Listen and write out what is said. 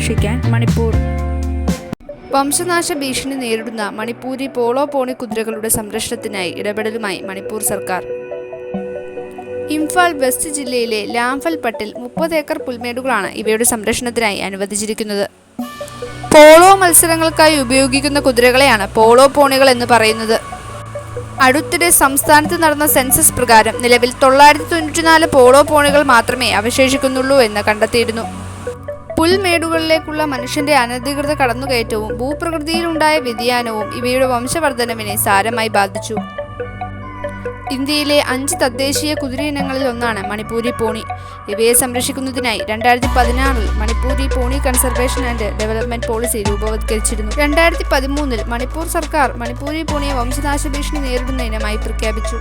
സംരക്ഷിക്കാൻ മണിപ്പൂർ. വംശനാശ ഭീഷണി നേരിടുന്ന മണിപ്പൂരി പോളോ പോണി കുതിരകളുടെ സംരക്ഷണത്തിനായി ഇടപെടലുമായി മണിപ്പൂർ സർക്കാർ. ഇംഫാൽ വെസ്റ്റ് ജില്ലയിലെ ലാംഫൽ പട്ടിൽ 30 ഏക്കർ പുൽമേടുകളാണ് ഇവയുടെ സംരക്ഷണത്തിനായി അനുവദിച്ചിരിക്കുന്നത്. പോളോ മത്സരങ്ങൾക്കായി ഉപയോഗിക്കുന്ന കുതിരകളെയാണ് പോളോ പോണികൾ എന്ന് പറയുന്നത്. അടുത്തിടെ സംസ്ഥാനത്ത് നടന്ന സെൻസസ് പ്രകാരം നിലവിൽ 994 പോളോ പോണികൾ മാത്രമേ അവശേഷിക്കുന്നുള്ളൂ എന്ന് കണ്ടെത്തിയിരുന്നു. പുൽമേടുകളിലേക്കുള്ള മനുഷ്യന്റെ അനധികൃത കടന്നുകയറ്റവും ഭൂപ്രകൃതിയിലുണ്ടായ വ്യതിയാനവും ഇവയുടെ വംശവർദ്ധനവിനെ സാരമായി ബാധിച്ചു. ഇന്ത്യയിലെ 5 തദ്ദേശീയ കുതിരയിനങ്ങളിൽ ഒന്നാണ് മണിപ്പൂരി പോണി. ഇവയെ സംരക്ഷിക്കുന്നതിനായി 2016 Manipuri pony conservation and development policy രൂപവത്കരിച്ചിരുന്നു. 2013 മണിപ്പൂർ സർക്കാർ മണിപ്പൂരി പോണിയെ വംശനാശ ഭീഷണി നേരിടുന്ന ഇനമായി പ്രഖ്യാപിച്ചു.